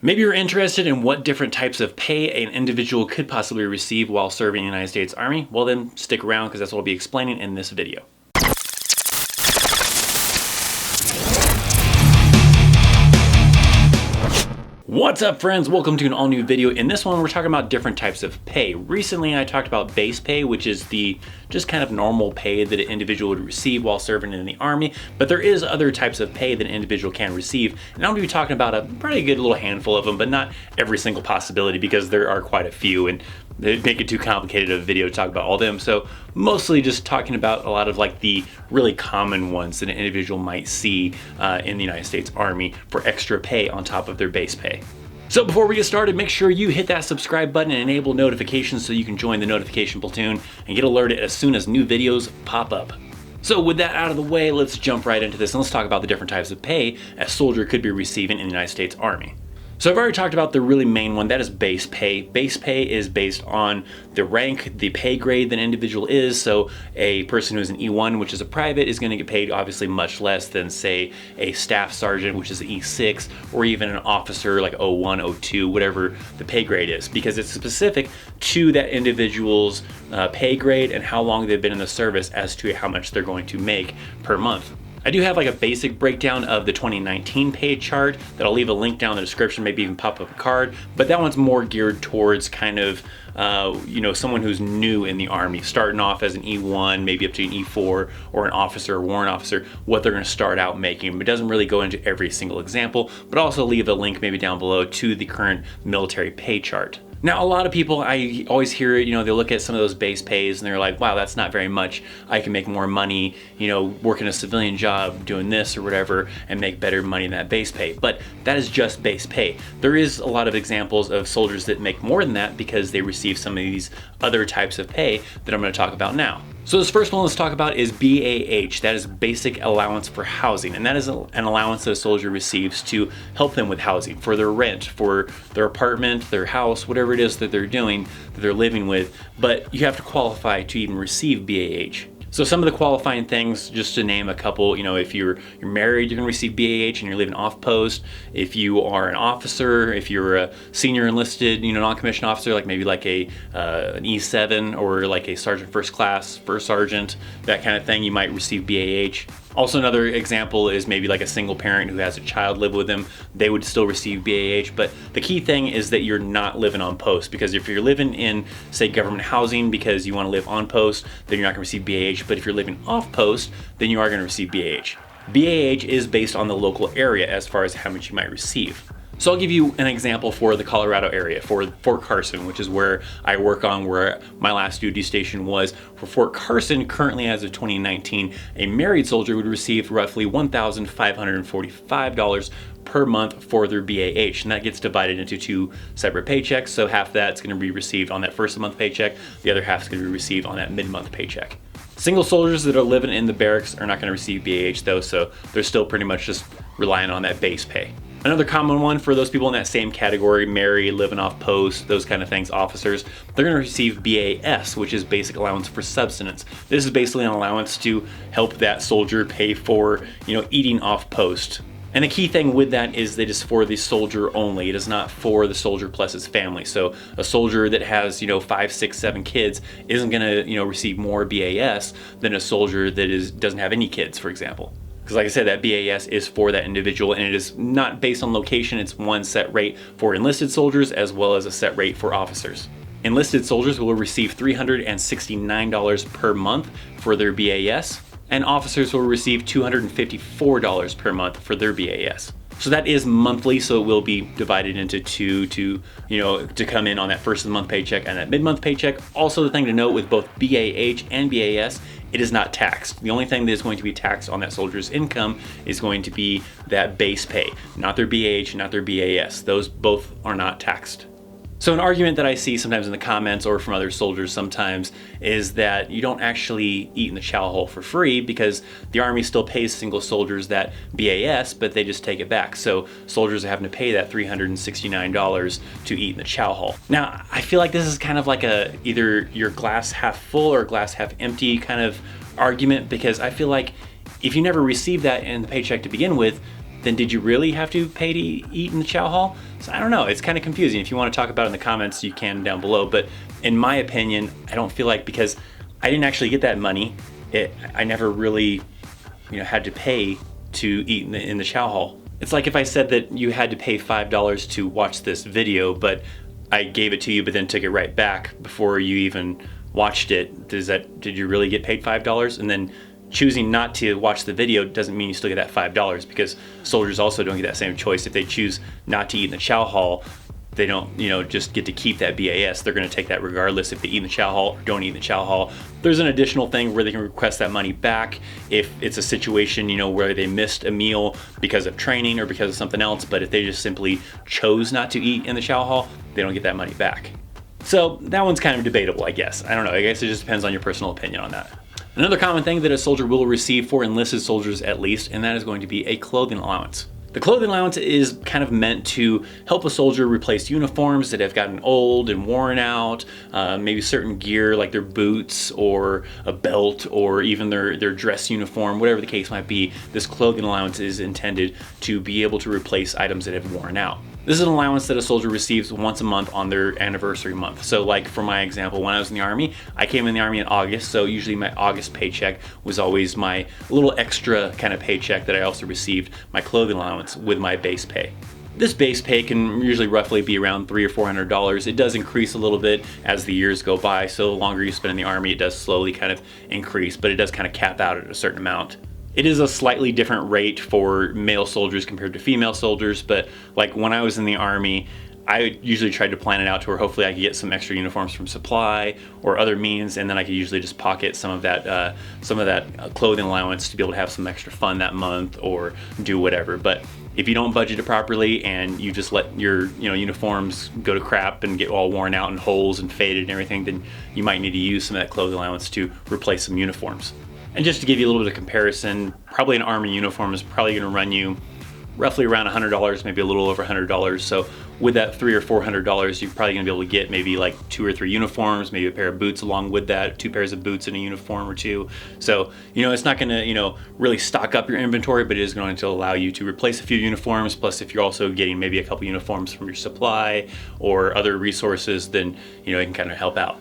Maybe you're interested in what different types of pay an individual could possibly receive while serving in the United States Army. Well then, stick around because that's what I'll be explaining in this video. What's up, friends? Welcome to an all new video. In this one, we're talking about different types of pay. Recently, I talked about base pay, which is the just kind of normal pay that an individual would receive while serving in the Army, but there is other types of pay that an individual can receive, and I'm going to be talking about a pretty good little handful of them, but not every single possibility because there are quite a few, and it'd make it too complicated of a video to talk about all of them. So mostly just talking about a lot of like the really common ones that an individual might see in the United States Army for extra pay on top of their base pay. So before we get started, make sure you hit that subscribe button and enable notifications so you can join the notification platoon and get alerted as soon as new videos pop up. So with that out of the way, let's jump right into this and let's talk about the different types of pay a soldier could be receiving in the United States Army. So I've already talked about the really main one, that is base pay. Base pay is based on the rank, the pay grade that an individual is. So a person who's an E1, which is a private, is going to get paid obviously much less than, say, a staff sergeant, which is an E6, or even an officer like O1, O2, whatever the pay grade is, because it's specific to that individual's pay grade and how long they've been in the service as to how much they're going to make per month. I do have like a basic breakdown of the 2019 pay chart that I'll leave a link down in the description, maybe even pop up a card, but that one's more geared towards kind of, someone who's new in the Army, starting off as an E1, maybe up to an E4 or an officer or warrant officer, what they're going to start out making. It doesn't really go into every single example, but also leave a link maybe down below to the current military pay chart. Now, a lot of people, I always hear it, they look at some of those base pays and they're like, wow, that's not very much. I can make more money, working a civilian job, doing this or whatever, and make better money than that base pay. But that is just base pay. There is a lot of examples of soldiers that make more than that because they receive some of these other types of pay that I'm going to talk about now. So this first one let's talk about is BAH. That is Basic Allowance for Housing, and that is an allowance that a soldier receives to help them with housing, for their rent, for their apartment, their house, whatever it is that they're doing, that they're living with, but you have to qualify to even receive BAH. So some of the qualifying things, just to name a couple, if you're married, you're going to receive BAH and you're living off post. If you are an officer, if you're a senior enlisted, non-commissioned officer, like maybe like an E7 or like a sergeant first class, first sergeant, that kind of thing, you might receive BAH. Also, another example is maybe like a single parent who has a child live with them. They would still receive BAH, but the key thing is that you're not living on post, because if you're living in, say, government housing because you want to live on post, then you're not going to receive BAH, but if you're living off post, then you are going to receive BAH. BAH is based on the local area as far as how much you might receive. So I'll give you an example for the Colorado area, for Fort Carson, which is where I work on, where my last duty station was. For Fort Carson, currently as of 2019, a married soldier would receive roughly $1,545 per month for their BAH, and that gets divided into two separate paychecks. So half that's going to be received on that first month paycheck, the other half is going to be received on that mid-month paycheck. Single soldiers that are living in the barracks are not going to receive BAH though, so they're still pretty much just relying on that base pay. Another common one for those people in that same category, married, living off post, those kind of things, officers, they're going to receive BAS, which is Basic Allowance for Subsistence. This is basically an allowance to help that soldier pay for, eating off post. And the key thing with that is that it's for the soldier only. It is not for the soldier plus his family. So a soldier that has, 5, 6, 7 kids isn't going to, receive more BAS than a soldier that doesn't have any kids, for example. Because like I said, that BAS is for that individual, and it is not based on location. It's one set rate for enlisted soldiers as well as a set rate for officers. Enlisted soldiers will receive $369 per month for their BAS, and officers will receive $254 per month for their BAS. So that is monthly, so it will be divided into two to come in on that first of the month paycheck and that mid-month paycheck. Also, the thing to note with both BAH and BAS, it is not taxed. The only thing that is going to be taxed on that soldier's income is going to be that base pay, not their BAH, not their BAS. Those both are not taxed. So an argument that I see sometimes in the comments or from other soldiers sometimes is that you don't actually eat in the chow hole for free because the Army still pays single soldiers that BAS, but they just take it back. So soldiers are having to pay that $369 to eat in the chow hole. Now, I feel like this is kind of like either your glass half full or glass half empty kind of argument, because I feel like if you never receive that in the paycheck to begin with, then did you really have to pay to eat in the chow hall? So I don't know, it's kind of confusing. If you want to talk about it in the comments, you can down below. But in my opinion, I don't feel like, because I didn't actually get that money, I never really, had to pay to eat in the chow hall. It's like if I said that you had to pay $5 to watch this video, but I gave it to you, but then took it right back before you even watched it. Did you really get paid $5? And then choosing not to watch the video doesn't mean you still get that $5, because soldiers also don't get that same choice. If they choose not to eat in the chow hall, they don't, just get to keep that BAS. They're going to take that regardless if they eat in the chow hall or don't eat in the chow hall. There's an additional thing where they can request that money back if it's a situation, where they missed a meal because of training or because of something else. But if they just simply chose not to eat in the chow hall, they don't get that money back. So that one's kind of debatable, I guess. I don't know. I guess it just depends on your personal opinion on that. Another common thing that a soldier will receive, for enlisted soldiers at least, and that is going to be a clothing allowance. The clothing allowance is kind of meant to help a soldier replace uniforms that have gotten old and worn out, maybe certain gear like their boots or a belt or even their dress uniform, whatever the case might be. This clothing allowance is intended to be able to replace items that have worn out. This is an allowance that a soldier receives once a month on their anniversary month. So like for my example, when I was in the Army, I came in the Army in August, so usually my August paycheck was always my little extra kind of paycheck that I also received my clothing allowance with my base pay. This base pay can usually roughly be around $300 or $400. It does increase a little bit as the years go by, so the longer you spend in the Army, it does slowly kind of increase, but it does kind of cap out at a certain amount. It is a slightly different rate for male soldiers compared to female soldiers, but like when I was in the Army, I usually tried to plan it out to where hopefully I could get some extra uniforms from supply or other means, and then I could usually just pocket some of that clothing allowance to be able to have some extra fun that month or do whatever. But if you don't budget it properly and you just let your uniforms go to crap and get all worn out and holes and faded and everything, then you might need to use some of that clothing allowance to replace some uniforms. And just to give you a little bit of comparison, probably an Army uniform is probably going to run you roughly around $100, maybe a little over $100. So with that $300 or $400, you're probably going to be able to get maybe like 2 or 3 uniforms, maybe a pair of boots along with that, 2 pairs of boots and a uniform or 2. So, it's not going to, really stock up your inventory, but it is going to allow you to replace a few uniforms. Plus, if you're also getting maybe a couple uniforms from your supply or other resources, then, it can kind of help out.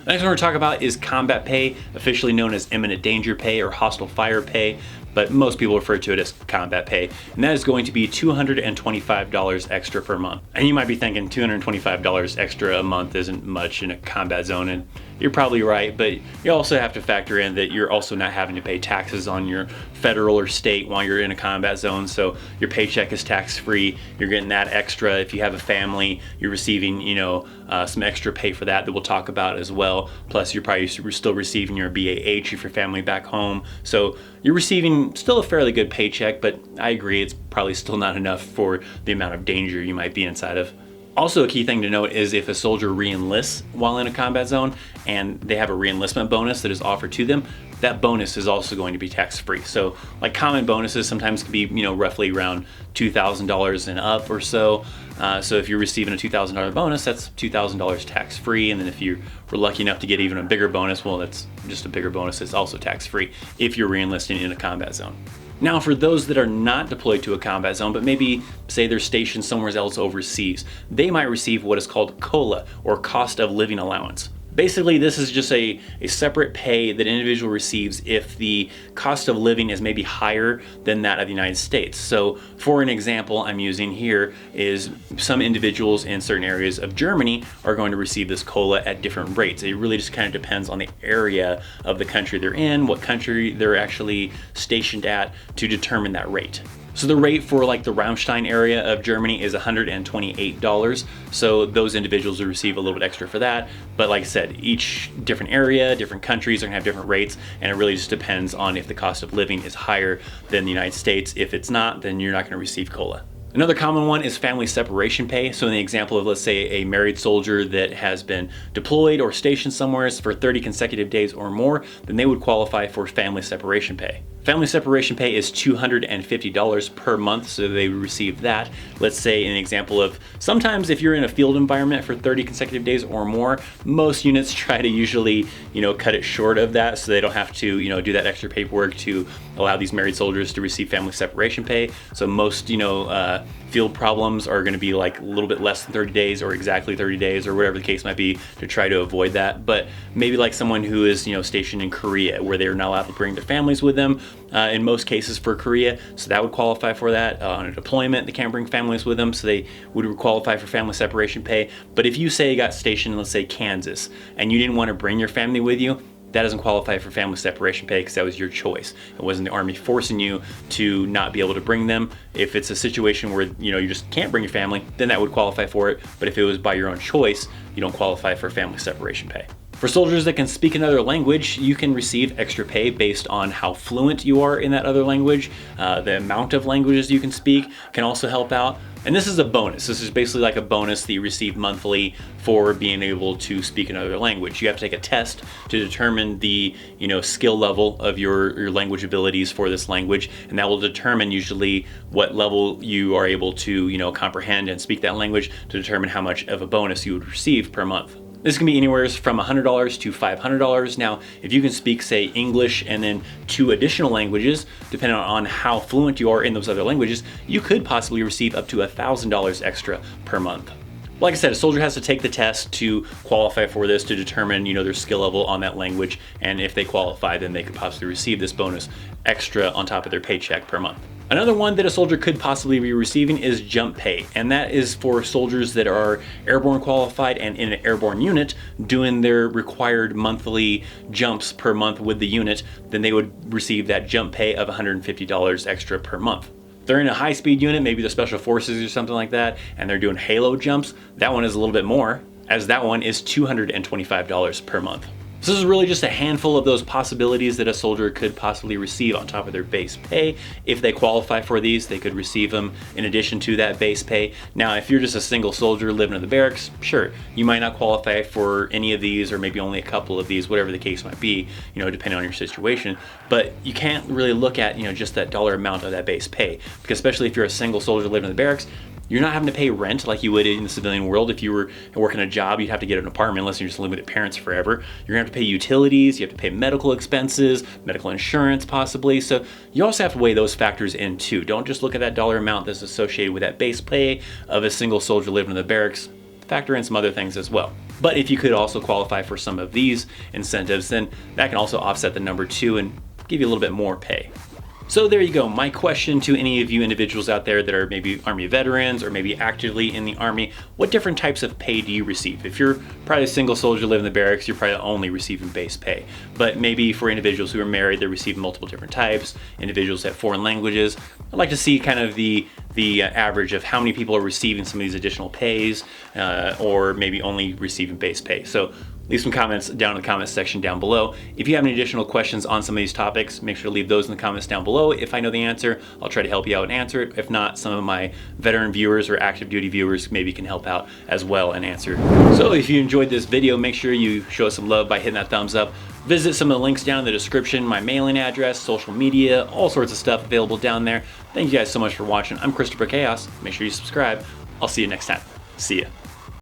The next one we're talking about is combat pay, officially known as imminent danger pay or hostile fire pay, but most people refer to it as combat pay, and that is going to be $225 extra per month. And you might be thinking $225 extra a month isn't much in a combat zone, and you're probably right, but you also have to factor in that you're also not having to pay taxes on your federal or state while you're in a combat zone, so your paycheck is tax-free. You're getting that extra. If you have a family, you're receiving, some extra pay for that we'll talk about as well. Plus, you're probably still receiving your BAH if your family back home. So you're receiving still a fairly good paycheck, but I agree it's probably still not enough for the amount of danger you might be inside of. Also, a key thing to note is if a soldier re-enlists while in a combat zone and they have a re-enlistment bonus that is offered to them, that bonus is also going to be tax-free. So like common bonuses sometimes can be, roughly around $2,000 and up or so. So if you're receiving a $2,000 bonus, that's $2,000 tax-free. And then if you were lucky enough to get even a bigger bonus, well, that's just a bigger bonus. It's also tax-free if you're re-enlisting in a combat zone. Now, for those that are not deployed to a combat zone, but maybe say they're stationed somewhere else overseas, they might receive what is called COLA, or cost of living allowance. Basically, this is just a separate pay that an individual receives if the cost of living is maybe higher than that of the United States. So for an example I'm using here is some individuals in certain areas of Germany are going to receive this COLA at different rates. It really just kind of depends on the area of the country they're in, what country they're actually stationed at to determine that rate. So the rate for like the Rammstein area of Germany is $128. So those individuals will receive a little bit extra for that. But like I said, each different area, different countries are gonna have different rates, and it really just depends on if the cost of living is higher than the United States. If it's not, then you're not gonna receive COLA. Another common one is family separation pay. So in the example of, let's say, a married soldier that has been deployed or stationed somewhere for 30 consecutive days or more, then they would qualify for family separation pay. Family separation pay is $250 per month, so they would receive that. Let's say an example of, sometimes if you're in a field environment for 30 consecutive days or more, most units try to usually, cut it short of that so they don't have to, do that extra paperwork to allow these married soldiers to receive family separation pay. So most, field problems are going to be like a little bit less than 30 days or exactly 30 days or whatever the case might be to try to avoid that. But maybe like someone who is, stationed in Korea where they're not allowed to bring their families with them in most cases for Korea. So that would qualify for that. On a deployment, they can't bring families with them, so they would qualify for family separation pay. But if you say you got stationed in, let's say, Kansas, and you didn't want to bring your family with you, that doesn't qualify for family separation pay because that was your choice. It wasn't the Army forcing you to not be able to bring them. If it's a situation where you just can't bring your family, then that would qualify for it. But if it was by your own choice, you don't qualify for family separation pay. For soldiers that can speak another language, you can receive extra pay based on how fluent you are in that other language. The amount of languages you can speak can also help out. And this is a bonus. This is basically like a bonus that you receive monthly for being able to speak another language. You have to take a test to determine the skill level of your language abilities for this language, and that will determine usually what level you are able to comprehend and speak that language to determine how much of a bonus you would receive per month. This can be anywhere from $100 to $500. Now, if you can speak, say, English and then 2 additional languages, depending on how fluent you are in those other languages, you could possibly receive up to $1,000 extra per month. Like I said, a soldier has to take the test to qualify for this to determine, their skill level on that language. And if they qualify, then they could possibly receive this bonus extra on top of their paycheck per month. Another one that a soldier could possibly be receiving is jump pay, and that is for soldiers that are airborne qualified and in an airborne unit doing their required monthly jumps per month with the unit. Then they would receive that jump pay of $150 extra per month. If they're in a high-speed unit, maybe the special forces or something like that, and they're doing halo jumps, that one is a little bit more, as that one is $225 per month. So this is really just a handful of those possibilities that a soldier could possibly receive on top of their base pay. If they qualify for these, they could receive them in addition to that base pay. Now, if you're just a single soldier living in the barracks, sure, you might not qualify for any of these or maybe only a couple of these, whatever the case might be, depending on your situation. But you can't really look at, just that dollar amount of that base pay, because especially if you're a single soldier living in the barracks, you're not having to pay rent like you would in the civilian world. If you were working a job, you'd have to get an apartment unless you're just living with your parents forever. You're gonna have to pay utilities, you have to pay medical expenses, medical insurance possibly. So you also have to weigh those factors in too. Don't just look at that dollar amount that's associated with that base pay of a single soldier living in the barracks. Factor in some other things as well. But if you could also qualify for some of these incentives, then that can also offset the number too and give you a little bit more pay. So there you go. My question to any of you individuals out there that are maybe Army veterans or maybe actively in the Army, what different types of pay do you receive? If you're probably a single soldier living in the barracks, you're probably only receiving base pay. But maybe for individuals who are married, they're receiving multiple different types. Individuals that have foreign languages. I'd like to see kind of the average of how many people are receiving some of these additional pays or maybe only receiving base pay. So leave some comments down in the comments section down below. If you have any additional questions on some of these topics, make sure to leave those in the comments down below. If I know the answer, I'll try to help you out and answer it. If not, some of my veteran viewers or active duty viewers maybe can help out as well and answer. So if you enjoyed this video, make sure you show us some love by hitting that thumbs up. Visit some of the links down in the description, my mailing address, social media, all sorts of stuff available down there. Thank you guys so much for watching. I'm ThatChrisChaos. Make sure you subscribe. I'll see you next time. See ya.